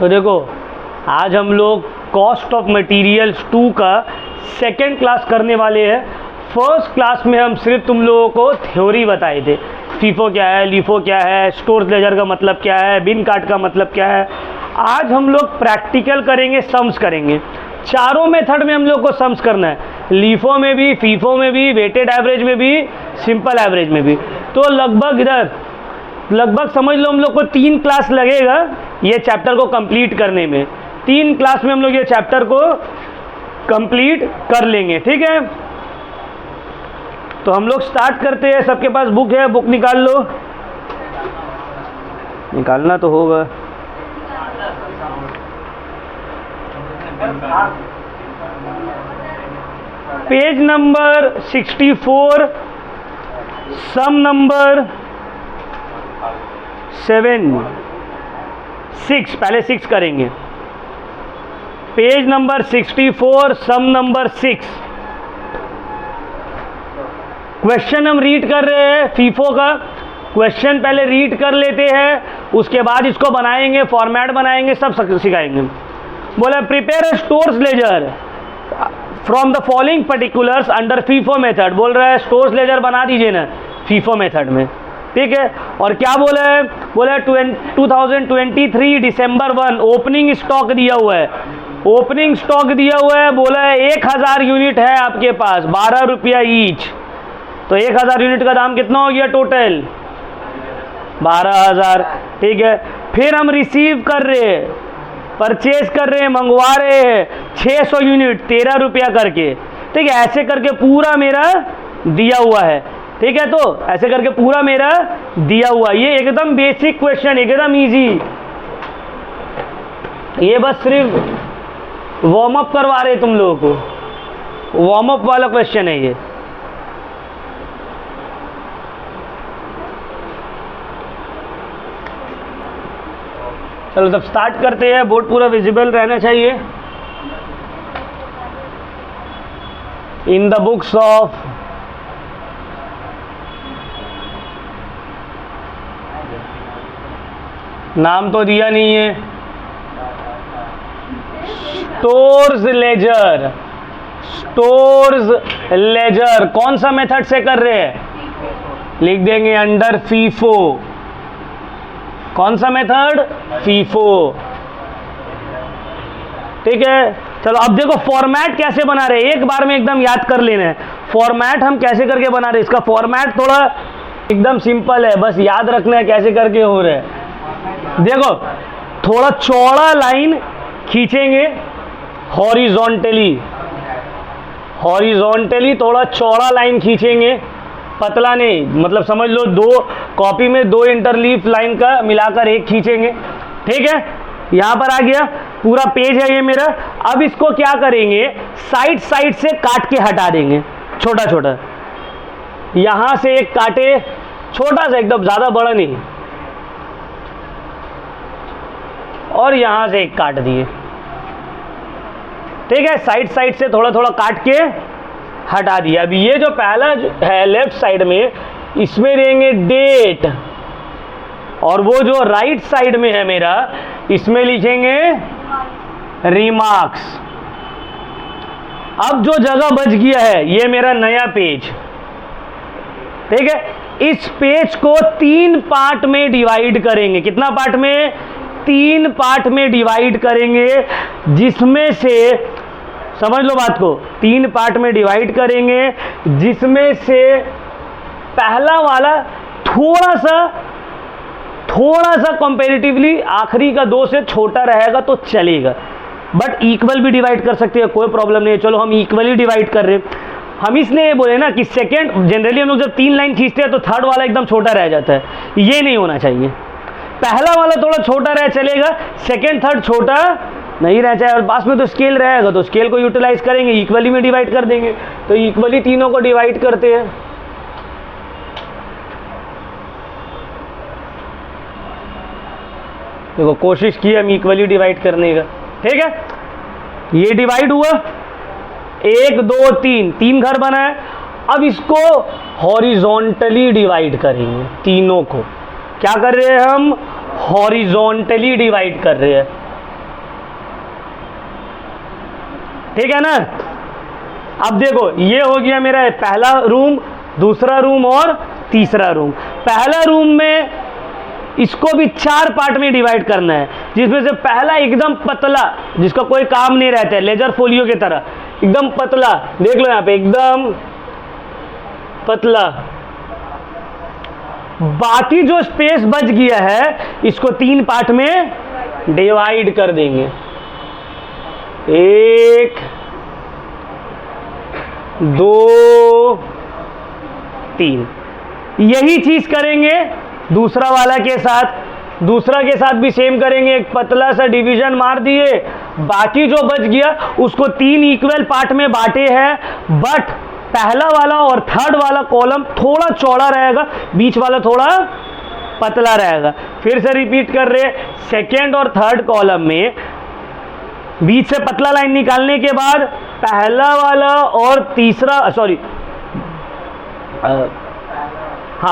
तो देखो, आज हम लोग कॉस्ट ऑफ मटेरियल्स 2 का सेकेंड क्लास करने वाले हैं। फर्स्ट क्लास में हम सिर्फ तुम लोगों को थ्योरी बताए थे, फीफो क्या है, लीफो क्या है, स्टोर्स लेजर का मतलब क्या है, बिन कार्ड का मतलब क्या है। आज हम लोग प्रैक्टिकल करेंगे, सम्स करेंगे। चारों मेथड में हम लोग को सम्स करना है, लीफो में भी, फीफो में भी, वेटेड एवरेज में भी, सिंपल एवरेज में भी। तो लगभग समझ लो हम लोग को 3 क्लास लगेगा ये चैप्टर को कंप्लीट करने में। 3 क्लास में हम लोग ये चैप्टर को कंप्लीट कर लेंगे, ठीक है। तो हम लोग स्टार्ट करते हैं। सबके पास बुक है, बुक निकाल लो। निकालना तो होगा। पेज नंबर 64, सम नंबर 6, पहले 6 करेंगे। पेज नंबर 64, सम नंबर 6। क्वेश्चन हम रीड कर रहे हैं, फीफो का क्वेश्चन पहले रीड कर लेते हैं, उसके बाद इसको बनाएंगे, फॉर्मेट बनाएंगे, सब सिखाएंगे। बोला prepare a stores ledger from the following particulars under FIFO method. बोल रहा है स्टोर्स लेजर बना दीजिए ना फीफो मेथड में, ठीक है। और क्या बोला है, बोला 2023 दिसंबर 1 ओपनिंग स्टॉक दिया हुआ है, ओपनिंग स्टॉक दिया हुआ है। बोला है 1000 यूनिट है आपके पास, 12 रुपया ईच। तो 1000 यूनिट का दाम कितना हो गया टोटल, 12000, ठीक है। फिर हम रिसीव कर रहे हैं, परचेज कर रहे हैं, मंगवा रहे हैं 600 यूनिट 13 रुपया करके, ठीक है। ऐसे करके पूरा मेरा दिया हुआ है, ठीक है। तो ऐसे करके पूरा मेरा दिया हुआ, ये एकदम बेसिक क्वेश्चन, एकदम इजी। ये बस सिर्फ वार्म अप करवा रहे तुम लोगों को, वार्म अप वाला क्वेश्चन है ये। चलो तब स्टार्ट करते हैं। बोर्ड पूरा विजिबल रहना चाहिए। इन द बुक्स ऑफ नाम तो दिया नहीं है, स्टोर्स लेजर, स्टोर्स लेजर कौन सा मेथड से कर रहे हैं, लिख देंगे अंडर फीफो। कौन सा मेथड, फीफो, ठीक है। चलो अब देखो फॉर्मेट कैसे बना रहे हैं, एक बार में एकदम याद कर लेना है। फॉर्मेट हम कैसे करके बना रहे हैं, इसका फॉर्मेट थोड़ा एकदम सिंपल है, बस याद रखना है कैसे करके हो रहा है। देखो थोड़ा चौड़ा लाइन खींचेंगे हॉरिजॉन्टली, हॉरिजॉन्टली थोड़ा चौड़ा लाइन खींचेंगे, पतला नहीं, मतलब समझ लो 2 कॉपी में 2 इंटरलीफ लाइन का मिलाकर एक खींचेंगे, ठीक है। यहां पर आ गया, पूरा पेज है ये मेरा। अब इसको क्या करेंगे, साइड साइड से काट के हटा देंगे, छोटा छोटा। यहां से एक काटे, छोटा सा एकदम, ज्यादा बड़ा नहीं, और यहां से एक काट दिए, ठीक है। साइड साइड से थोड़ा थोड़ा काट के हटा दिया। अभी ये जो पहला है लेफ्ट साइड में, इसमें देंगे डेट, और वो जो राइट साइड में है मेरा, इसमें लिखेंगे रिमार्क्स। अब जो जगह बच गया है, ये मेरा नया पेज, ठीक है। इस पेज को 3 पार्ट में डिवाइड करेंगे। कितना पार्ट में, 3 पार्ट में डिवाइड करेंगे, जिसमें से समझ लो बात को, 3 पार्ट में डिवाइड करेंगे, जिसमें से पहला वाला थोड़ा सा कंपैरेटिवली आखिरी का 2 से छोटा रहेगा तो चलेगा, बट इक्वल भी डिवाइड कर सकते हैं, कोई प्रॉब्लम नहीं है। चलो हम इक्वली डिवाइड कर रहे हैं। हम इसलिए ये बोले ना कि सेकेंड, जनरली हम लोग जब 3 लाइन खींचते हैं तो थर्ड वाला एकदम छोटा रह जाता है, ये नहीं होना चाहिए। पहला वाला थोड़ा छोटा रहे चलेगा, सेकेंड थर्ड छोटा नहीं रह जाए। और पास में तो स्केल रहेगा, तो स्केल को यूटिलाइज करेंगे, इक्वली में डिवाइड कर देंगे। तो इक्वली तीनों को डिवाइड करते हैं। देखो कोशिश की हम इक्वली डिवाइड करने का, ठीक है। ये डिवाइड हुआ, 1 2 3 घर बना है। अब इसको हॉरिजॉन्टली डिवाइड करेंगे, तीनों को। क्या कर रहे हैं हम, हॉरिजॉन्टली डिवाइड कर रहे हैं। ठीक है ना। अब देखो ये हो गया मेरा पहला रूम, दूसरा रूम और तीसरा रूम। पहला रूम में इसको भी 4 पार्ट में डिवाइड करना है, जिसमें से पहला एकदम पतला, जिसका कोई काम नहीं रहता है, लेजर फोलियो की तरह एकदम पतला, देख लो यहाँ पे एकदम पतला। बाकी जो स्पेस बच गया है इसको 3 पार्ट में डिवाइड कर देंगे, 1 2 3। यही चीज करेंगे दूसरा वाला के साथ, दूसरा के साथ भी सेम करेंगे, एक पतला सा डिवीजन मार दिए, बाकी जो बच गया उसको 3 इक्वल पार्ट में बांटे हैं, बट पहला वाला और थर्ड वाला कॉलम थोड़ा चौड़ा रहेगा, बीच वाला थोड़ा पतला रहेगा। फिर से रिपीट कर रहे, सेकेंड और थर्ड कॉलम में बीच से पतला लाइन निकालने के बाद पहला वाला और तीसरा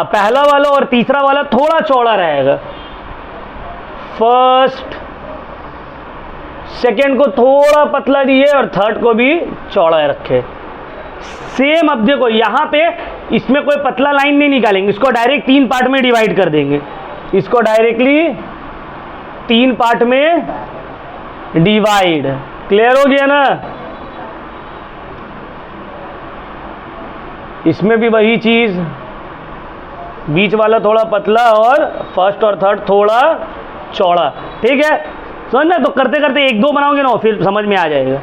पहला वाला और तीसरा वाला थोड़ा चौड़ा रहेगा। फर्स्ट सेकेंड को थोड़ा पतला दिए और थर्ड को भी चौड़ा रखे। सेम अब देखो यहां पे इसमें कोई पतला लाइन नहीं निकालेंगे, इसको डायरेक्ट 3 पार्ट में डिवाइड कर देंगे, इसको डायरेक्टली 3 पार्ट में डिवाइड। क्लियर हो गया ना। इसमें भी वही चीज, बीच वाला थोड़ा पतला और फर्स्ट और थर्ड थोड़ा चौड़ा। ठीक है, समझना। तो करते करते 1-2 बनाओगे ना फिर समझ में आ जाएगा।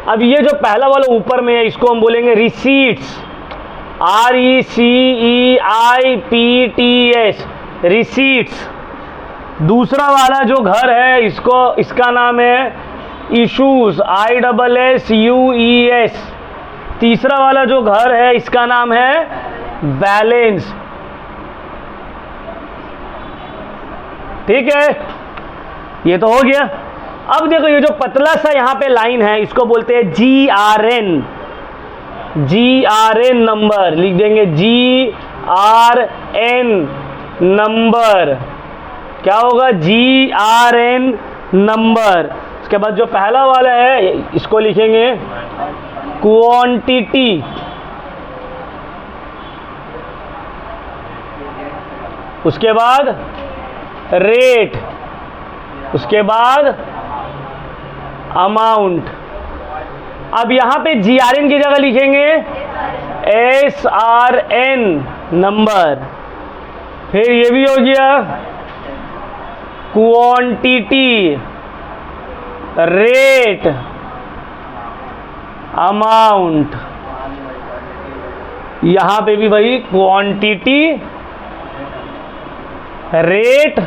अब ये जो पहला वाला ऊपर में है इसको हम बोलेंगे रिसीट्स, RECEIPTS, रिसीट्स। दूसरा वाला जो घर है इसका नाम है इशूज, ISSUES। तीसरा वाला जो घर है इसका नाम है बैलेंस। ठीक है, ये तो हो गया। अब देखो ये जो पतला सा यहां पे लाइन है इसको बोलते हैं GRN। GRN नंबर लिख देंगे, GRN नंबर। क्या होगा? GRN number. उसके बाद जो पहला वाला है इसको लिखेंगे क्वांटिटी। उसके बाद रेट, उसके बाद अमाउंट। अब यहां पे GRN की जगह लिखेंगे SRN नंबर। फिर ये भी हो गया क्वांटिटी, रेट, अमाउंट। यहां पे भी वही क्वांटिटी, रेट,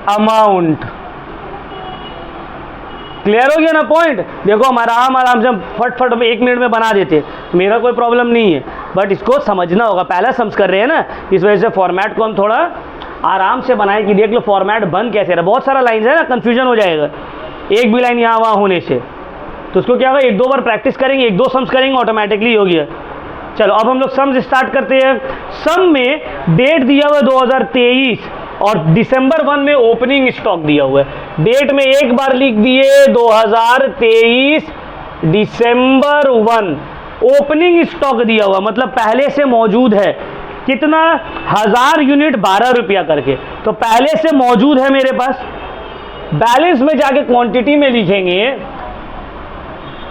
अमाउंट। क्लियर हो गया ना पॉइंट? देखो हम आराम से फट 1 मिनट में बना देते, मेरा कोई प्रॉब्लम नहीं है, बट इसको समझना होगा। पहला सम्स कर रहे हैं ना, इस वजह से फॉर्मेट को हम थोड़ा आराम से बनाए कि देख लो फॉर्मेट बन कैसे रहा। बहुत सारा लाइन है ना, कंफ्यूजन हो जाएगा एक भी लाइन यहाँ वहाँ होने से। तो उसको क्या होगा, 1-2 बार प्रैक्टिस करेंगे, 1-2 सम्स करेंगे, ऑटोमेटिकली हो गया। चलो अब हम लोग सम्स स्टार्ट करते हैं। सम में डेट दिया हुआ है 2023 और दिसंबर 1 में ओपनिंग स्टॉक दिया हुआ है। डेट में एक बार लिख दिए 2023 दिसंबर 1। ओपनिंग स्टॉक दिया हुआ मतलब पहले से मौजूद है। कितना? 1000 यूनिट 12 रुपया करके, तो पहले से मौजूद है मेरे पास। बैलेंस में जाके क्वांटिटी में लिखेंगे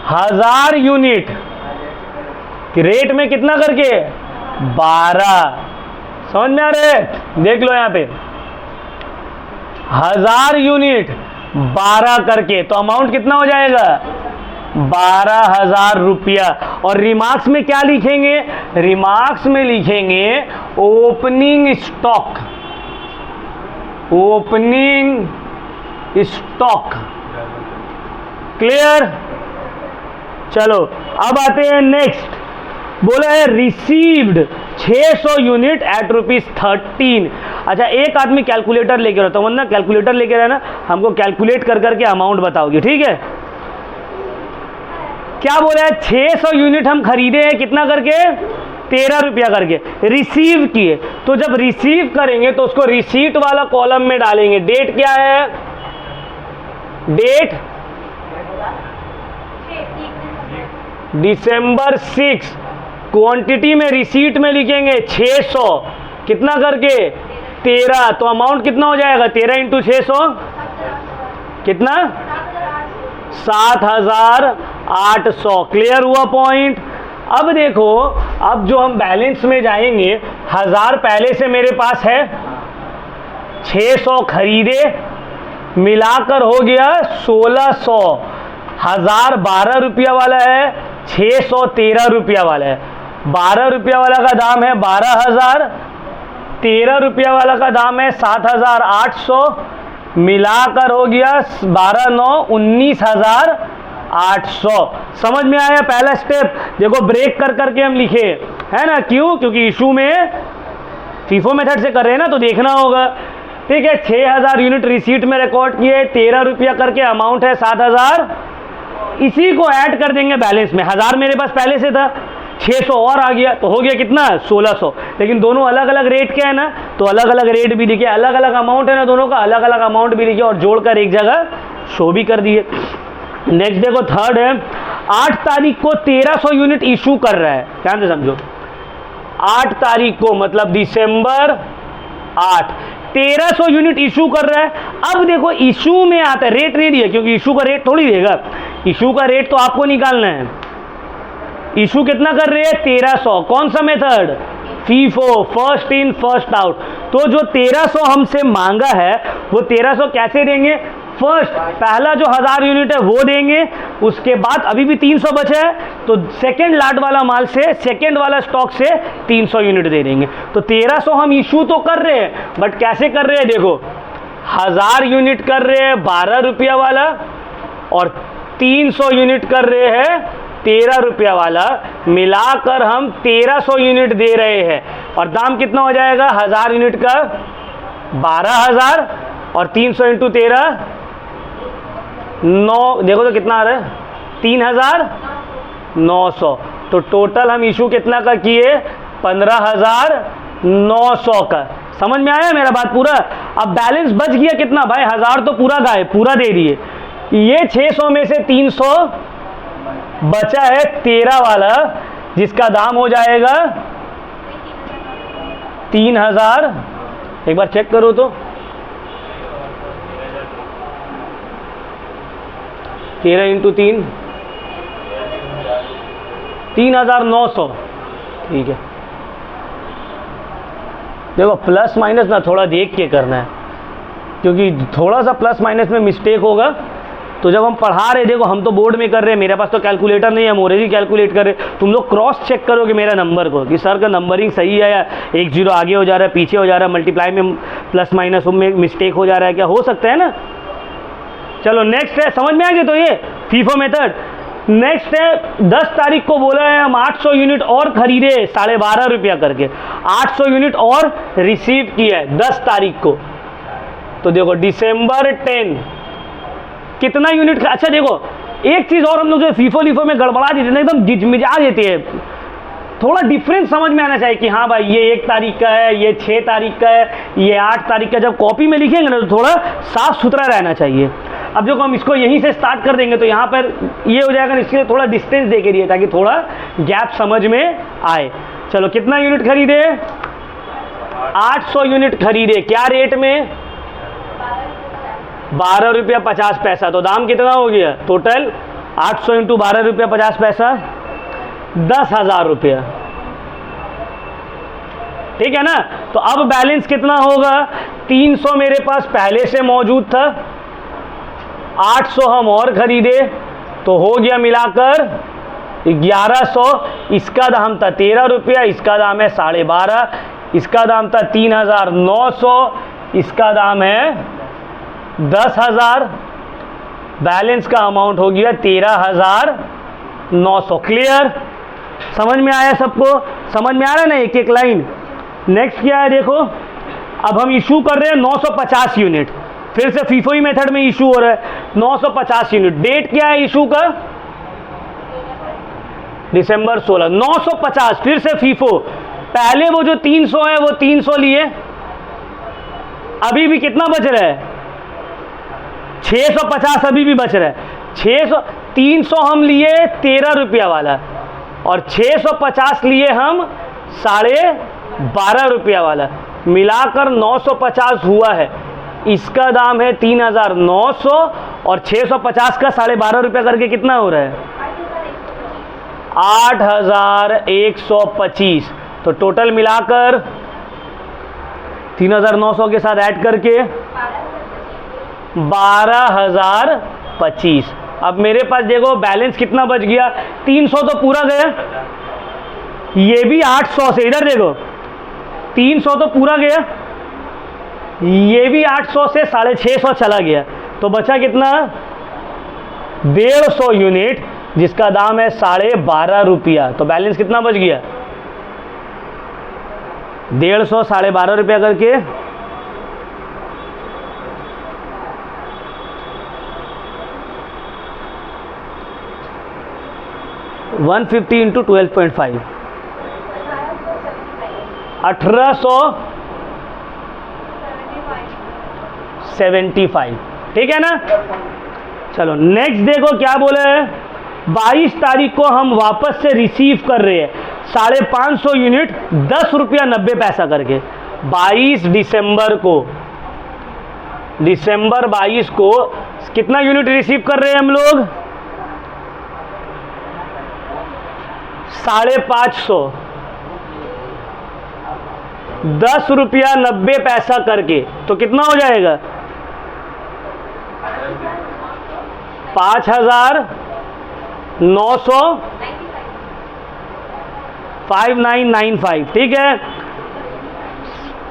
1000 यूनिट, रेट में कितना करके 12। समझ में आ रहा है? देख लो यहां पे 1000 यूनिट 12 करके, तो अमाउंट कितना हो जाएगा 12,000 रुपया। और रिमार्क्स में क्या लिखेंगे? रिमार्क्स में लिखेंगे opening stock, opening stock. Clear? चलो अब आते हैं नेक्स्ट। बोला है रिसीव्ड 600 यूनिट एट ₹13। अच्छा, एक आदमी कैलकुलेटर लेके रहता, वरना कैलकुलेटर लेके रहना, हमको कैलकुलेट कर करके अमाउंट बताओगे, ठीक है? क्या बोला है? 600 यूनिट हम खरीदे हैं, कितना करके 13 रुपया करके। रिसीव किए, तो जब रिसीव करेंगे तो उसको रिसीट वाला कॉलम में डालेंगे। डेट क्या है? डेट दिसंबर 6, क्वांटिटी में रिसीट में लिखेंगे 600, कितना करके 13, तो अमाउंट कितना हो जाएगा 13 इंटू 600 कितना 7,800। क्लियर हुआ पॉइंट। अब देखो, अब जो हम बैलेंस में जाएंगे, 1000 पहले से मेरे पास है, 600 खरीदे, मिलाकर हो गया 1600। 1000 12 रुपया वाला है, 600 13 रुपया वाला है। 12 रुपया वाला का दाम है 12,000, 13 रुपया वाला का दाम है 7,800, मिलाकर हो गया 12 9 19,800। समझ में आया पहला स्टेप। देखो ब्रेक कर करके हम लिखे है ना, क्यों? क्योंकि इशू में फीफो मेथड से कर रहे हैं ना, तो देखना होगा। ठीक है, 6,000 यूनिट रिसीट में रिकॉर्ड किए, 13 रुपया करके अमाउंट है 7,000, इसी को ऐड कर देंगे बैलेंस में। 1000 मेरे पास पहले से था, 600 और आ गया, तो हो गया कितना 1600। लेकिन दोनों अलग अलग रेट के है ना, तो अलग अलग रेट भी लिखे, अलग अलग अमाउंट है ना दोनों का, अलग अलग अमाउंट भी लिखे और जोड़कर एक जगह शो भी कर दिए। नेक्स्ट देखो थर्ड है, 8 तारीख को 1300 यूनिट इशू कर रहा है। ध्यान से समझो, 8 तारीख को मतलब दिसंबर 8, 1300 यूनिट इशू कर रहा है। अब देखो इशू में आता है, रेट नहीं दिया, क्योंकि इशू का रेट थोड़ी देगा, इशू का रेट तो आपको निकालना है। इशू कितना कर रहे हैं 1300, कौन सा method FIFO, first in first out. तो जो 1300 हमसे मांगा है वो 1300 कैसे देंगे, फर्स्ट पहला जो 1000 यूनिट है वो देंगे, उसके बाद अभी भी 300 बचा है तो सेकेंड लाट वाला माल से, सेकेंड वाला स्टॉक से 300 यूनिट दे देंगे। तो 1300 हम इशू तो कर रहे हैं, बट कैसे कर रहे हैं देखो, 1000 यूनिट कर रहे हैं 12 रुपया वाला और 300 यूनिट कर रहे हैं 13 रुपया वाला, मिलाकर हम 1300 यूनिट दे रहे हैं। और दाम कितना हो जाएगा 1000 यूनिट का 12,000 और 300 इंटू 13 9, देखो तो कितना आ रहा है 3,900। तो टोटल हम इशू कितना का किए 15,900 का। समझ में आया मेरा बात पूरा। अब बैलेंस बच गया कितना भाई, 1000 तो पूरा गायब, पूरा दे दिए। ये 600 में से 300 बचा है 13 वाला, जिसका दाम हो जाएगा 3,000। एक बार चेक करो तो 13 इंटू 3 3,900। ठीक है, देखो प्लस माइनस ना थोड़ा देख के करना है, क्योंकि थोड़ा सा प्लस माइनस में मिस्टेक होगा तो जब हम पढ़ा रहे, देखो हम तो बोर्ड में कर रहे हैं, मेरे पास तो कैलकुलेटर नहीं है, हम ऑलरेडी कैलकुलेट कर रहे, तुम लोग क्रॉस चेक करोगे मेरा नंबर को कि सर का नंबरिंग सही है या 1 0 आगे हो जा रहा है, पीछे हो जा रहा है, मल्टीप्लाई में प्लस माइनस में मिस्टेक हो जा रहा है, क्या हो सकता है ना। चलो नेक्स्ट है, समझ में आ गया। तो ये फीफो मेथड। नेक्स्ट है 10 तारीख को बोला है हम 800 यूनिट और खरीदे 12.5 रुपया करके, 800 यूनिट और रिसीव किया है 10 तारीख को। तो देखो दिसंबर 10 कितना यूनिट। अच्छा देखो एक चीज़ और, हम लोग जो फीफो लीफो में गड़बड़ा देते हैं, एकदम जिजमिजा देते हैं, थोड़ा डिफरेंस समझ में आना चाहिए कि हाँ भाई ये 1 तारीख का है, ये 6 तारीख का है, ये 8 तारीख का। जब कॉपी में लिखेंगे ना तो थोड़ा साफ सुथरा रहना चाहिए। अब जो हम इसको यहीं से स्टार्ट कर देंगे तो यहाँ पर ये हो जाएगा, इसके लिए थोड़ा डिस्टेंस दे के दिए ताकि थोड़ा गैप समझ में आए। चलो कितना यूनिट खरीदे 800 यूनिट खरीदे, क्या रेट में 12 रुपया 50 पैसा। तो दाम कितना हो गया टोटल 800 इंटू 12 रुपया 50 पैसा 10,000 रुपया। ठीक है ना। तो अब बैलेंस कितना होगा, 300 मेरे पास पहले से मौजूद था, 800 हम और खरीदे तो हो गया मिलाकर 1100। इसका दाम था 13 रुपया, इसका दाम है 12.5, इसका दाम था 3,900, इसका दाम है 10,000। बैलेंस का अमाउंट हो गया 13,900। क्लियर, समझ में आया सबको, समझ में आ रहा है ना एक एक लाइन। नेक्स्ट क्या है देखो, अब हम इशू कर रहे हैं 950 यूनिट, फिर से फीफो ही मेथड में इशू हो रहा है 950 यूनिट। डेट क्या है इशू का दिसंबर 16, 950 फिर से फीफो। पहले वो जो 300 है वो 300 लिए, अभी भी कितना बच रहा है 650 अभी भी बच रहा है। 600, 300 हम लिए 13 रुपया वाला और 650 लिए हम 12.5 रुपया वाला, मिलाकर 950 हुआ है। इसका दाम है 3,900 और 650 का 12.5 रुपया करके कितना हो रहा है? 8,125। तो टोटल मिलाकर 3,900 के साथ ऐड करके 12,025। अब मेरे पास देखो बैलेंस कितना बच गया, 300 तो पूरा गया, ये भी 800 से, इधर देखो 300 तो पूरा गया, ये भी 800 से 650 चला गया, तो बचा कितना? 150 यूनिट जिसका दाम है 12.5 रुपया। तो बैलेंस कितना बच गया? 150 12.5 रुपया करके 150 इंटू 12.5, 1875। ठीक है ना? चलो नेक्स्ट देखो क्या बोले है, 22 तारीख को हम वापस से रिसीव कर रहे हैं 550 यूनिट 10 रुपया 90 पैसा करके। 22 दिसंबर को, दिसंबर 22 को कितना यूनिट रिसीव कर रहे हैं हम लोग? 550, 10 रुपया 90 पैसा करके, तो कितना हो जाएगा? 5,900, 5995। ठीक है,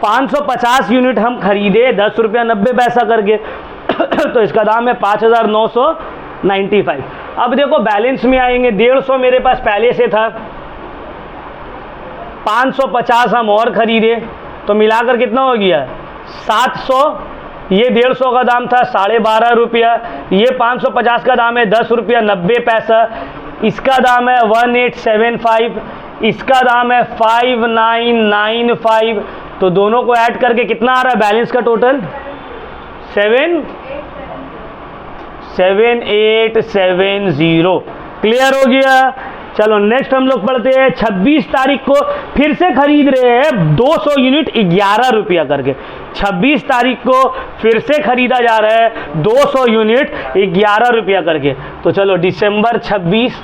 550 यूनिट हम खरीदे 10 रुपया 90 पैसा करके तो इसका दाम है 5,995। अब देखो बैलेंस में आएंगे, 150 मेरे पास पहले से था, 550 हम और खरीदे, तो मिलाकर कितना हो गया? 700। ये 150 का दाम था 12.5 रुपया, ये 550 का दाम है 10 रुपया 90 पैसा, इसका दाम है 1875, इसका दाम है 5995। तो दोनों को ऐड करके कितना आ रहा है बैलेंस का टोटल? 7870। क्लियर हो गया? चलो नेक्स्ट हम लोग पढ़ते हैं, 26 तारीख को फिर से खरीद रहे हैं 200 यूनिट 11 रुपया करके। 26 तारीख को फिर से खरीदा जा रहा है 200 यूनिट 11 रुपया करके। तो चलो दिसंबर 26,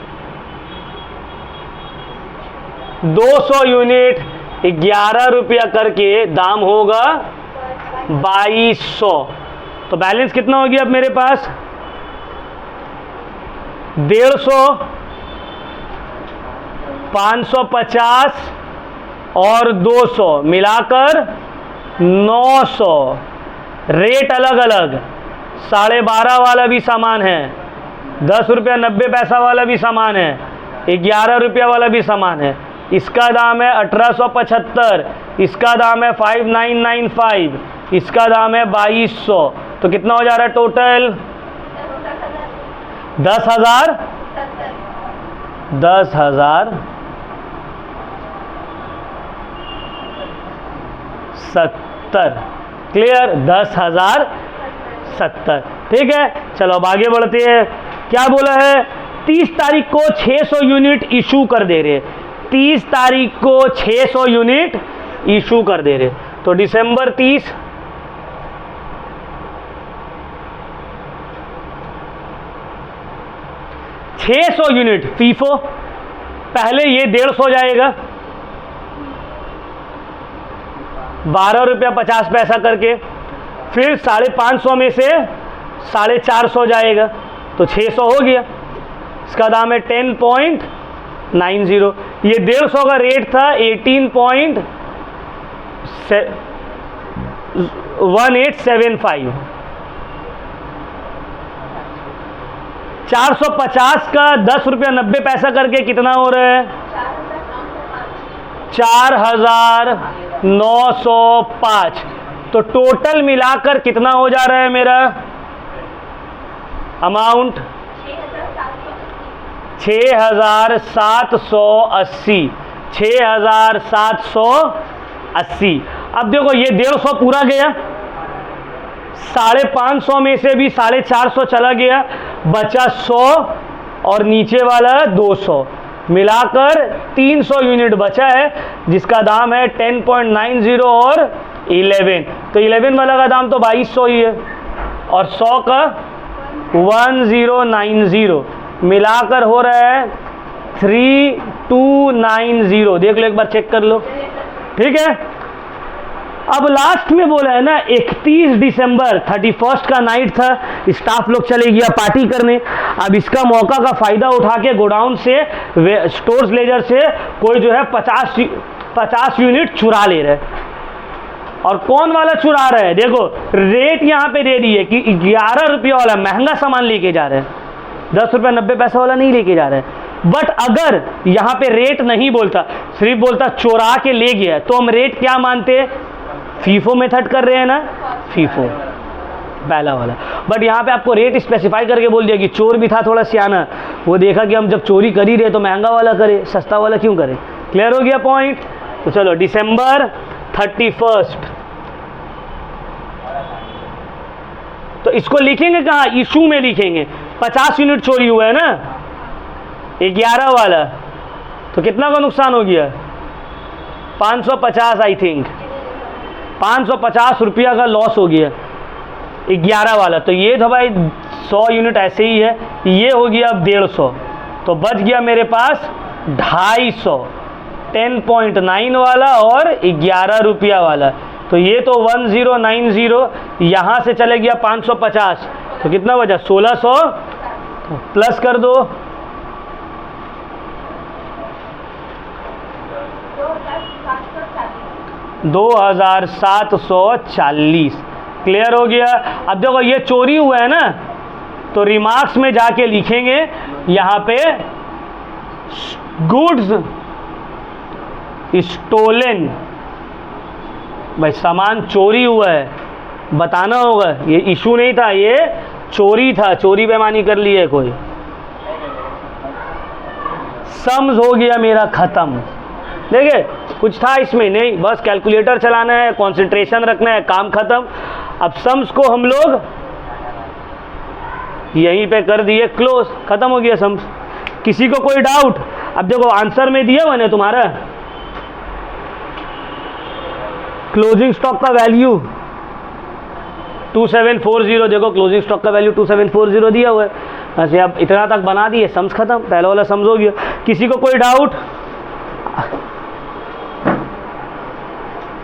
200 यूनिट 11 रुपया करके दाम होगा 2200। तो बैलेंस कितना हो गया अब मेरे पास? 150, 550 और 200 मिलाकर 900। रेट अलग अलग, 12.5 वाला भी सामान है, 10 रुपया 90 पैसा वाला भी सामान है, 11 रुपया वाला भी सामान है। इसका दाम है 1875, इसका दाम है 5995, इसका दाम है 2200। तो कितना हो जा रहा है टोटल? 10,000, 10,070। क्लियर? 10,070। ठीक है, चलो अब आगे बढ़ते हैं। क्या बोला है? 30 तारीख को 600 यूनिट इशू कर दे रहे, 30 तारीख को 600 यूनिट इशू कर दे रहे। तो दिसंबर 30, 600 यूनिट फीफो, पहले ये 150 जाएगा 12 रुपया 50 पैसा करके, फिर 550 में से 450 जाएगा, तो 600 हो गया। इसका दाम है 10.90। ये 150 का रेट था 18.1875। 450 का 10 रुपया 90 पैसा करके कितना हो रहा है? 4,905। तो टोटल मिलाकर कितना हो जा रहा है मेरा अमाउंट? 6,780। 6,780। अब देखो ये 150 पूरा गया, 550 में से भी 450 चला गया, बचा 100 और नीचे वाला 200, मिलाकर 300 यूनिट बचा है, जिसका दाम है 10.90 और 11। तो 11 वाला का दाम तो 2200 ही है, और 100 का 1090, मिलाकर हो रहा है 3290। देख लो एक बार, चेक कर लो, ठीक है। अब लास्ट में बोला है ना 31 दिसंबर 31st का नाइट था, स्टाफ लोग चले गया पार्टी करने। अब इसका मौका का फायदा उठा के गोडाउन से, स्टोर्स लेजर से कोई जो है 50 यूनिट चुरा ले रहा है। और कौन वाला चुरा रहा है? देखो रेट यहाँ पे दे दी है कि 11 रुपये वाला महंगा सामान लेके जा रहे हैं, 10 रुपये 90 पैसा वाला नहीं लेके जा रहे हैं। बट अगर यहाँ पे रेट नहीं बोलता, सिर्फ बोलता चोरा के ले गया, तो हम रेट क्या मानते? फीफो मेथड कर रहे हैं ना, फीफो पहला वाला। बट यहाँ पे आपको रेट स्पेसिफाई करके बोल दिया कि चोर भी था थोड़ा सियाना, वो देखा कि हम जब चोरी कर ही रहे तो महंगा वाला करे, सस्ता वाला क्यों करे। क्लियर हो गया पॉइंट? तो चलो दिसंबर 31, तो इसको लिखेंगे कहाँ? इशू में लिखेंगे। 50 यूनिट चोरी हुआ है ना, 11 वाला, तो कितना का नुकसान हो गया? 550, आई थिंक 550 रुपया का लॉस हो गया 11 वाला। तो ये तो भाई 100 यूनिट ऐसे ही है, ये हो गया अब 150, तो बच गया मेरे पास 250, 10.9 वाला और 11 रुपया वाला। तो ये तो 1090, यहाँ से चले गया 550, तो कितना बचा? 1600, प्लस कर दो 2740। क्लियर हो गया? अब देखो ये चोरी हुआ है ना, तो रिमार्क्स में जाके लिखेंगे यहाँ पे गुड्स स्टोलन। भाई सामान चोरी हुआ है, बताना होगा, ये इशू नहीं था, ये चोरी था, चोरी बेईमानी कर ली है कोई। सम्स हो गया मेरा खत्म। देखिए कुछ था इसमें नहीं, बस कैलकुलेटर चलाना है, कंसंट्रेशन रखना है, काम खत्म। अब सम्स को हम लोग यहीं पे कर दिए क्लोज, खत्म हो गया सम्स। किसी को कोई डाउट? अब देखो आंसर में दिया मैंने तुम्हारा क्लोजिंग स्टॉक का वैल्यू 2740, देखो क्लोजिंग स्टॉक का वैल्यू 2740 दिया हुआ है। अच्छा अब इतना तक बना दिए, सम्स खत्म, पहला वाला सम्स हो गया। किसी को कोई डाउट?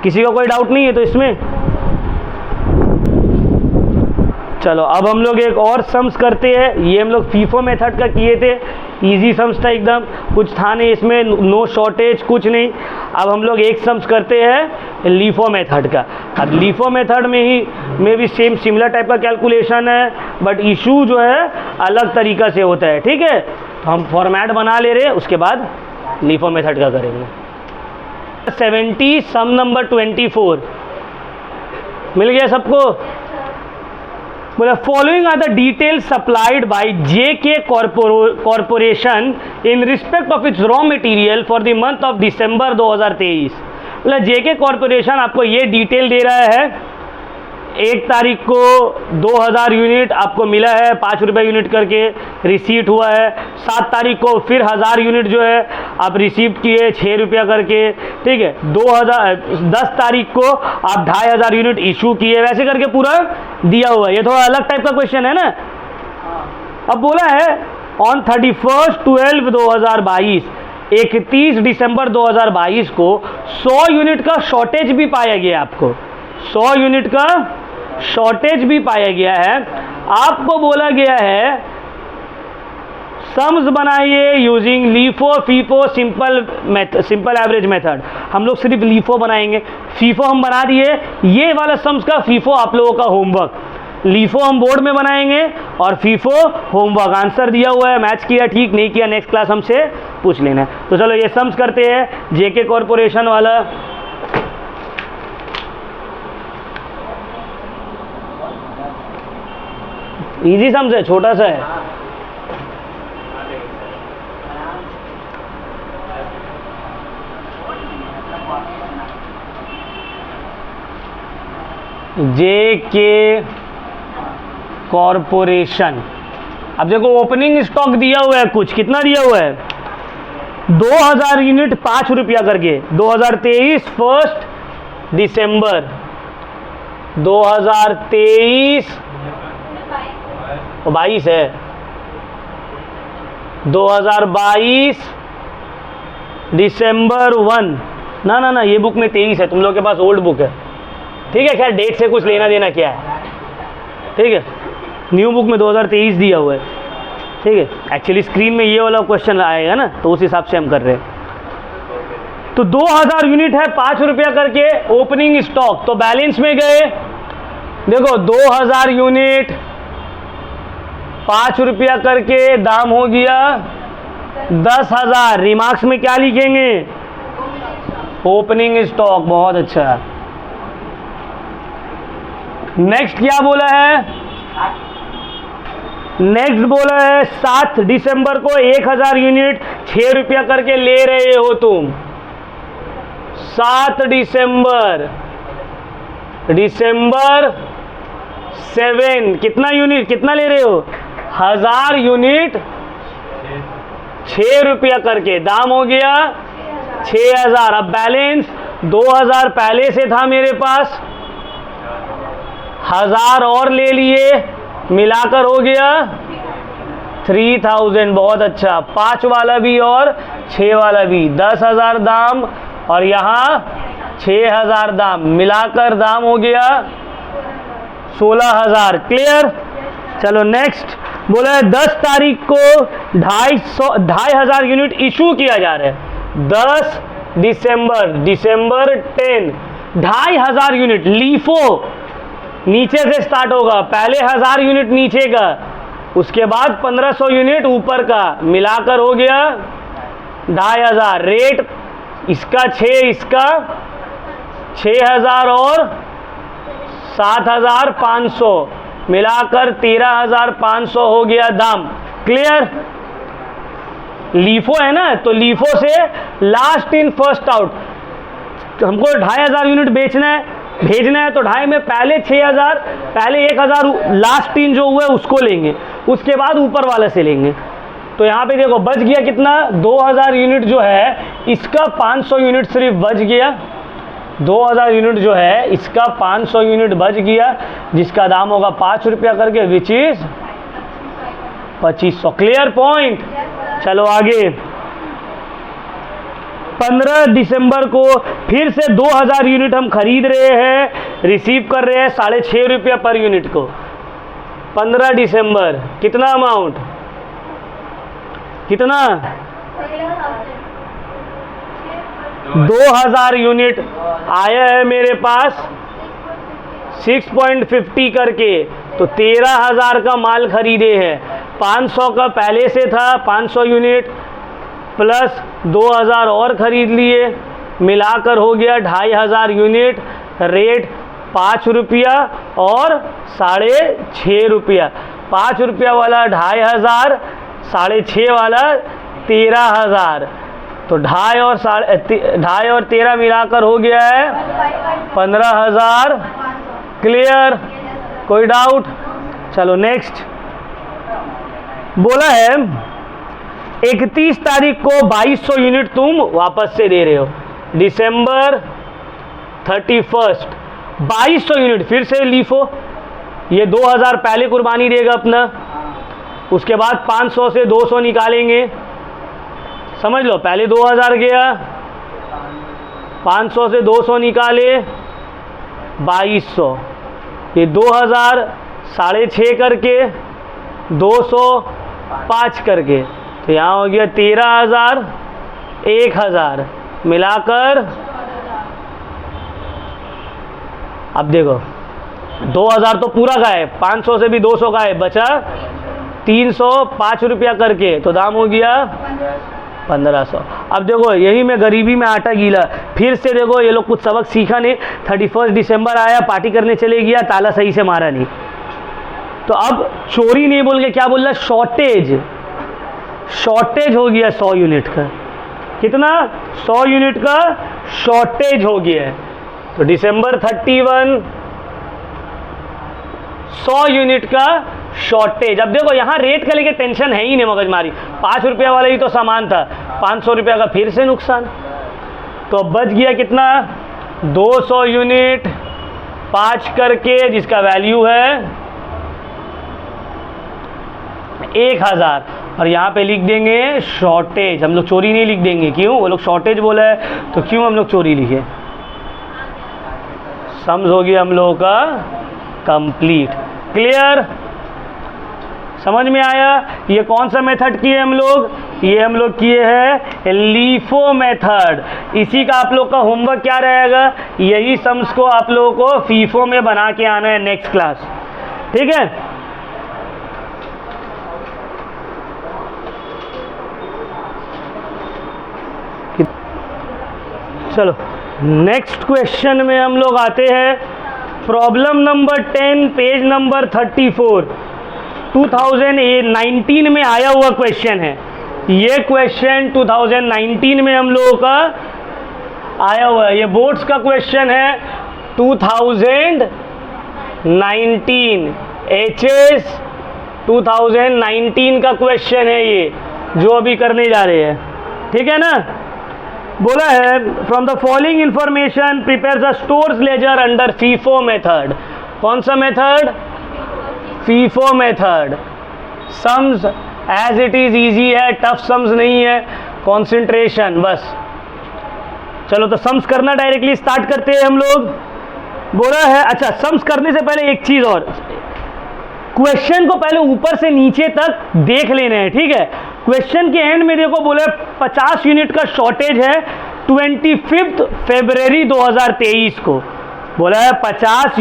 किसी को कोई डाउट नहीं है तो इसमें चलो अब हम लोग एक और सम्स करते हैं। ये हम लोग फीफो मेथड का किए थे, इजी सम्स था एकदम, कुछ था नहीं इसमें, नो शॉर्टेज कुछ नहीं। अब हम लोग एक सम्स करते हैं लीफो मेथड का। अब लीफो मेथड में भी सेम सिमिलर टाइप का कैलकुलेशन है, बट इशू जो है अलग तरीका से होता है, ठीक है। तो हम फॉर्मेट बना ले रहे हैं, उसके बाद लीफो मेथड का करेंगे। 70 सम नंबर 24 मिल गया सबको? बोला following are the details supplied by JK corporation in respect of its raw material for the month of December 2023। बोला जेके कॉरपोरेशन आपको ये डिटेल दे रहा है, 1 तारीख को 2000 यूनिट आपको मिला है, 5 रुपये यूनिट करके रिसीट हुआ है। 7 तारीख को फिर 1000 यूनिट जो है आप रिसीव किए 6 रुपया करके, ठीक है। 10 तारीख को आप 2500 यूनिट इशू किए, वैसे करके पूरा दिया हुआ है। ये थोड़ा अलग टाइप का क्वेश्चन है ना। अब बोला है ऑन 31/12/2022, 31 दिसंबर 2022 को 100 यूनिट का शॉर्टेज भी पाया गया। आपको 100 यूनिट का शॉर्टेज भी पाया गया है। आपको बोला गया है सम्स बनाइए using LIFO, FIFO, simple average method. हम लोग सिर्फ लीफो बनाएंगे, फीफो हम बना दिए। ये वाला सम्स का फीफो आप लोगों का होमवर्क, लीफो हम बोर्ड में बनाएंगे और फीफो होमवर्क। आंसर दिया हुआ है, मैच किया ठीक नहीं किया नेक्स्ट क्लास हमसे पूछ लेना है। तो चलो ये सम्स करते हैं जेके कॉरपोरेशन वाला। इजी सम्स है, छोटा सा है। जेके कॉरपोरेशन, अब देखो ओपनिंग स्टॉक दिया हुआ है कुछ, कितना दिया हुआ है 2000 यूनिट 5 रुपया करके, 2023 1 दिसंबर 2023 22 है, 2022 दिसंबर 1, ना ये बुक में 23 है, तुम लोग के पास ओल्ड बुक है, ठीक है। खैर डेट से कुछ लेना देना क्या है, ठीक है। न्यू बुक में 2023 दिया हुआ है, ठीक है। एक्चुअली स्क्रीन में ये वाला क्वेश्चन आएगा ना, तो उस हिसाब से हम कर रहे हैं। तो 2000 यूनिट है 5 रुपया करके ओपनिंग स्टॉक, तो बैलेंस में गए, देखो 2000 यूनिट 5 रुपया करके दाम हो गया 10,000। रिमार्क्स में क्या लिखेंगे, ओपनिंग स्टॉक, बहुत अच्छा। नेक्स्ट क्या बोला है, नेक्स्ट बोला है 7 दिसंबर को 1000 यूनिट 6 रुपया करके ले रहे हो तुम। 7 दिसंबर 7 कितना यूनिट, कितना ले रहे हो 1000 यूनिट 6 रुपया करके, दाम हो गया 6000। अब बैलेंस 2000 पहले से था मेरे पास, 1000 और ले लिए, मिलाकर हो गया 3000, बहुत अच्छा। 5 वाला भी और 6 वाला भी, 10,000 दाम और यहाँ 6000 दाम, मिलाकर दाम हो गया 16,000। क्लियर। चलो नेक्स्ट बोला है 10 तारीख को 2,500 यूनिट इशू किया जा रहा है। 10 दिसंबर 10, 2,500 यूनिट। लीफो नीचे से स्टार्ट होगा, पहले 1000 यूनिट नीचे का, उसके बाद 1500 यूनिट ऊपर का, मिलाकर हो गया 2,500। रेट इसका 6, इसका 6000 और 7,500, मिलाकर 13,500 हो गया दाम। क्लियर। लीफो है ना, तो लीफो से लास्ट इन फर्स्ट आउट, हमको 2,500 यूनिट बेचना है, भेजना है, तो 2.5 में पहले 6,000, पहले 1,000 लास्ट इन जो हुआ है उसको लेंगे, उसके बाद ऊपर वाला से लेंगे। तो यहाँ पे देखो बच गया कितना, 2000 यूनिट जो है इसका 500 यूनिट सिर्फ बच गया। 2000 यूनिट जो है इसका 500 यूनिट बच गया, जिसका दाम होगा 5 रुपया करके, विच इज 2500। Clear point. चलो आगे। 15 दिसंबर को फिर से 2000 यूनिट हम खरीद रहे हैं, रिसीव कर रहे हैं 6.5 रुपया पर यूनिट को। 15 दिसंबर कितना अमाउंट, कितना 2000 यूनिट आया है मेरे पास 6.50 करके, तो 13,000 का माल खरीदे हैं। 500 का पहले से था, 500 यूनिट प्लस 2000 और खरीद लिए, मिलाकर हो गया 2,500 यूनिट। रेट 5 रुपया और 6.5 रुपया। 5 रुपया वाला 2,500, 6.5 वाला 13,000, तो 2.5 और 13 मिलाकर हो गया है 15,000। क्लियर। कोई डाउट। चलो नेक्स्ट बोला है 31 तारीख को 2200 यूनिट तुम वापस से दे रहे हो। दिसंबर 31 2200 यूनिट फिर से लीफो, ये 2000 पहले कुर्बानी देगा अपना, उसके बाद 500 से 200 निकालेंगे, समझ लो। पहले 2000 गया, 500 से 200 निकाले 2200, ये 2000 6.5 करके 200 5 करके, तो यहाँ हो गया 13,000 1,000 मिलाकर। अब देखो 2000 तो पूरा का है, 500 से भी 200 का है, बचा 305 रुपया करके, तो दाम हो गया 1500। अब देखो यही में गरीबी में आटा गीला, फिर से देखो ये लोग कुछ सबक सीखा नहीं। 31 दिसंबर आया, पार्टी करने चले गया, ताला सही से मारा नहीं, तो अब चोरी नहीं बोल के क्या बोल रहा, शॉर्टेज हो गया 100 यूनिट का। कितना 100 यूनिट का शॉर्टेज हो गया है। तो दिसंबर 31 100 यूनिट का शॉर्टेज। अब देखो यहाँ रेट का लेके टेंशन है ही नहीं मगजमारी, 5 रुपया वाला ही तो सामान था, 500 रुपया का फिर से नुकसान। तो अब बच गया कितना, 200 यूनिट 5 करके, जिसका वैल्यू है 1000, और यहाँ पे लिख देंगे शॉर्टेज। हम लोग चोरी नहीं लिख देंगे, क्यों, वो लोग शॉर्टेज बोला है तो क्यों हम लोग चोरी लिखे। सम्स हो गया हम लोगों का कंप्लीट। क्लियर, समझ में आया। ये कौन सा मेथड किए हम लोग, ये हम लोग किए हैं लीफो मेथड। इसी का आप लोग का होमवर्क क्या रहेगा, यही सम्स को आप लोगों को फीफो में बना के आना है नेक्स्ट क्लास, ठीक है। चलो नेक्स्ट क्वेश्चन में हम लोग आते हैं। प्रॉब्लम नंबर 10 पेज नंबर 34, 2019 में आया हुआ क्वेश्चन है। ये क्वेश्चन 2019 में हम लोगों का आया हुआ है, ये बोर्ड्स का क्वेश्चन है 2019, HS 2019 का क्वेश्चन है ये, जो अभी करने जा रहे हैं, ठीक है ना। बोला है from the following information prepare the stores ledger under FIFO method. कौन सा method, FIFO method. Sums as it is easy है, टफ सम्स नहीं है, कंसंट्रेशन बस। चलो तो सम्स करना डायरेक्टली स्टार्ट करते हैं हम लोग। बोला है, अच्छा सम्स करने से पहले एक चीज और, क्वेश्चन को पहले ऊपर से नीचे तक देख लेना है, ठीक है। क्वेश्चन के एंड में देखो बोले 50 यूनिट का शॉर्टेज है 25 फरवरी 2023 को। बोला है 50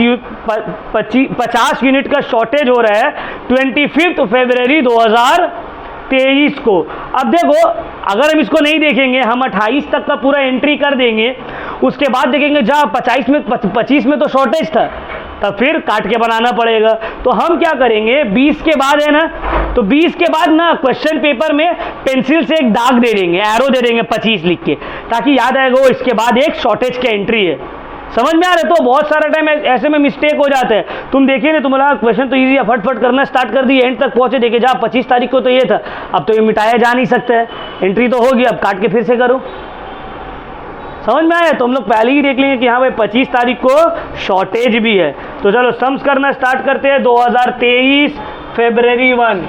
यूनिट का शॉर्टेज हो रहा है 25 फरवरी 2023 को। अब देखो अगर हम इसको नहीं देखेंगे, हम 28 तक का पूरा एंट्री कर देंगे, उसके बाद देखेंगे जहाँ 25 में तो शॉर्टेज था, तब फिर काट के बनाना पड़ेगा। तो हम क्या करेंगे, 20 के बाद है ना, तो 20 के बाद ना क्वेश्चन पेपर में पेंसिल से एक दाग दे देंगे, एरो दे देंगे 25 लिख के, ताकि याद आएगा वो इसके बाद एक शॉर्टेज की एंट्री है। समझ में आ रहा है। तो बहुत सारा टाइम ऐसे में मिस्टेक हो जाता है। तुम देखिए ना, तुम्हारा क्वेश्चन तो इजी है, फटफट करना स्टार्ट कर दिए, एंड तक पहुंचे, देखे जहाँ 25 तारीख को तो ये था, अब तो ये मिटाया जा नहीं सकता है, एंट्री तो होगी, अब काट के फिर से करो। समझ में आया। तो हम लोग पहले ही देख लेंगे कि हाँ भाई 25 तारीख को शॉर्टेज भी है। तो चलो सम्स करना स्टार्ट करते हैं। 2023 फरवरी 1,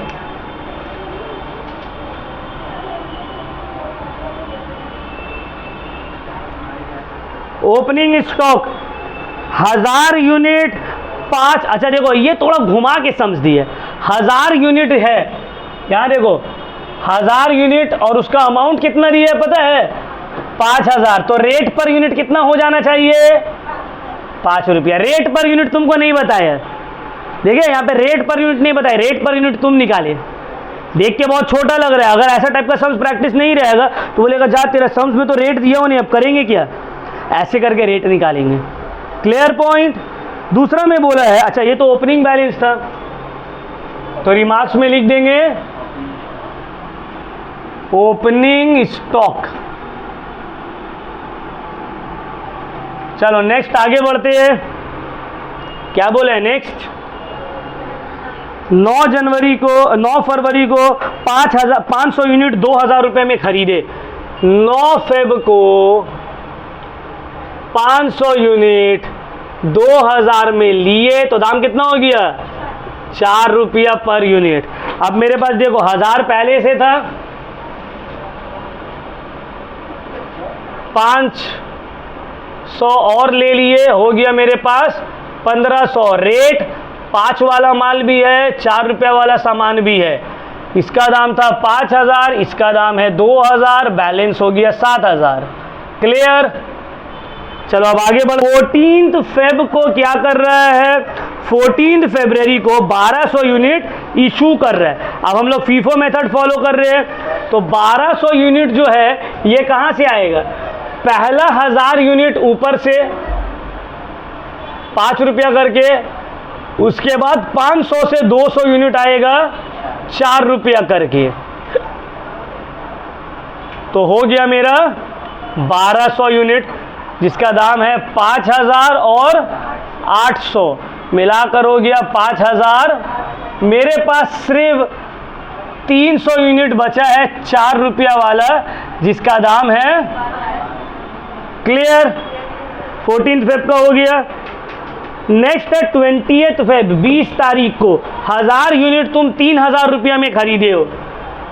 ओपनिंग स्टॉक 1000 यूनिट 5। अच्छा देखो ये थोड़ा घुमा के सम्स दिए, 1000 यूनिट है, यहाँ देखो 1000 यूनिट और उसका अमाउंट कितना दिया है पता है, 5000। तो रेट पर यूनिट कितना हो जाना चाहिए, 5 रुपया। रेट पर यूनिट तुमको नहीं बताया, देखिए यहाँ पे रेट पर यूनिट नहीं बताया, रेट पर यूनिट तुम निकाले। देख के बहुत छोटा लग रहा है, अगर ऐसा टाइप का सम्स प्रैक्टिस नहीं रहेगा तो बोलेगा जा तेरा सम्स में तो रेट दिया हो नहीं, अब करेंगे क्या, ऐसे करके रेट निकालेंगे। Clear point. दूसरा में बोला है, अच्छा ये तो ओपनिंग बैलेंस था, तो रिमार्क्स में लिख देंगे ओपनिंग स्टॉक। चलो नेक्स्ट आगे बढ़ते हैं। क्या बोले नेक्स्ट, 9 फरवरी को 500 यूनिट 2000 रुपये में खरीदे। 9 फेब को 500 यूनिट 2000 में लिए, तो दाम कितना हो गया, 4 रुपया पर यूनिट। अब मेरे पास देखो 1000 पहले से था, 500 और ले लिए, हो गया मेरे पास 1500। रेट 5 वाला माल भी है, 4 रुपया वाला सामान भी है। इसका दाम था 5000, इसका दाम है 2000, बैलेंस हो गया 7000। क्लियर। चलो अब आगे बढ़। 14 फेब को क्या कर रहा है, 14 फरवरी को 1200 यूनिट इशू कर रहा है। अब हम लोग फीफो मेथड फॉलो कर रहे हैं, तो 1200 यूनिट जो है ये कहां से आएगा, पहला 1000 यूनिट ऊपर से 5 रुपया करके, उसके बाद 500 से 200 यूनिट आएगा 4 रुपया करके, तो हो गया मेरा 1200 यूनिट, जिसका दाम है 5000 और 800 मिलाकर हो गया 5000 मेरे पास सिर्फ 300 यूनिट बचा है 4 रुपया वाला, जिसका दाम है, क्लियर, 14 फेब का हो गया। नेक्स्ट है 20 फेब, 20 तारीख को 1000 यूनिट तुम 3000 रुपया में खरीदे हो,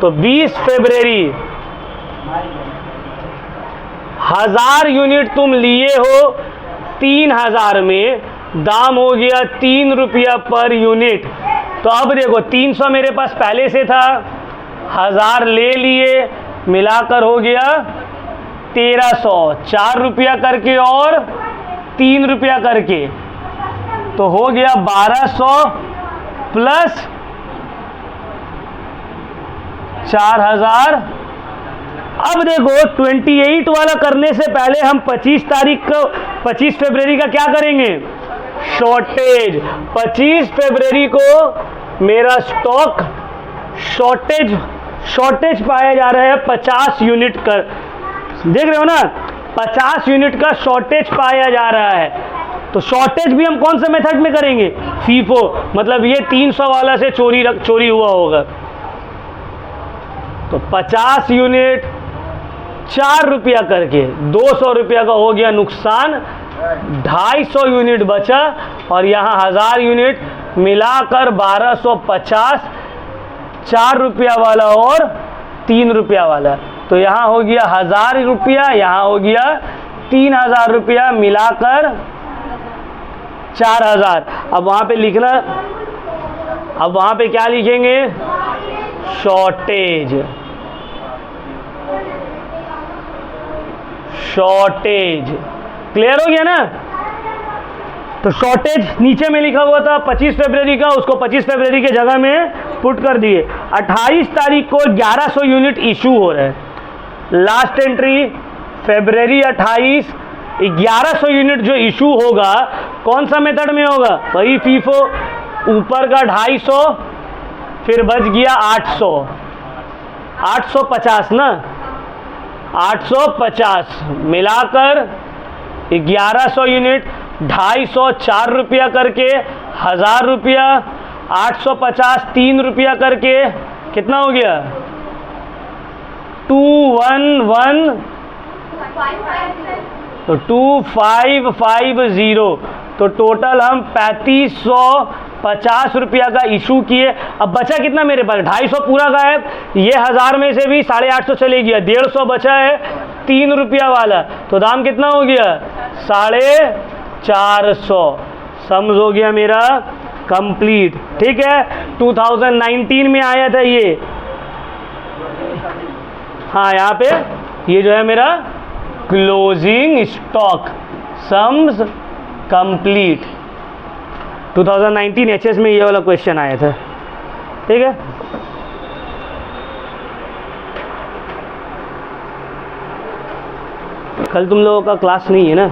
तो 20 फरवरी 1000 यूनिट तुम लिए हो 3000 में, दाम हो गया 3 रुपया पर यूनिट। तो अब देखो 300 मेरे पास पहले से था, 1000 ले लिए, मिलाकर हो गया 1300, 4 रुपया करके और 3 रुपया करके, तो हो गया 1200 प्लस 4000। अब देखो 28 वाला करने से पहले हम 25 तारीख को, 25 फरवरी का क्या करेंगे, शॉर्टेज। 25 फरवरी को मेरा स्टॉक शॉर्टेज पाया जा रहा है 50 यूनिट का, देख रहे हो ना, 50 यूनिट का शॉर्टेज पाया जा रहा है। तो शॉर्टेज भी हम कौन से मेथड में करेंगे, फीफो, मतलब ये 300 वाला से चोरी हुआ होगा। तो 50 यूनिट 4 रुपया करके 200 रुपया का हो गया नुकसान, 250 यूनिट बचा, और यहाँ 1000 यूनिट मिलाकर 1250, 4 रुपया वाला और 3 रुपया वाला, तो यहाँ हो गया 1000 रुपया, यहाँ हो गया 3000 रुपया, मिलाकर 4000। अब वहाँ पे लिखना, अब वहाँ पे क्या लिखेंगे, शॉर्टेज। क्लियर हो गया ना। तो शॉर्टेज नीचे में लिखा हुआ था 25 फरवरी का, उसको 25 फरवरी के जगह में पुट कर दिए। 28 तारीख को 1100 यूनिट इशू हो रहा है, लास्ट एंट्री फरवरी 28, 1100 यूनिट जो इशू होगा कौन सा मेथड में होगा, वही फीफो, ऊपर का 250, फिर बच गया 850 ना, 850 मिलाकर 1100 यूनिट, 250, 4 रुपया करके, 1000 रुपया, 850 3 रुपया करके, कितना हो गया, 2115, तो 2550, तो टोटल हम 3550 रुपया का इशू किए। अब बचा कितना मेरे पास, 250 पूरा गायब, ये 1000 में से भी 850 चले गया, 150 बचा है 3 रुपया वाला, तो दाम कितना हो गया, 450। समझ हो गया मेरा कंप्लीट, ठीक है। 2019 में आया था ये, हाँ यहाँ पे ये जो है मेरा closing stock sums complete, 2019 HS में ये वाला क्वेश्चन आया था, ठीक है। कल तुम लोगों का क्लास नहीं है ना।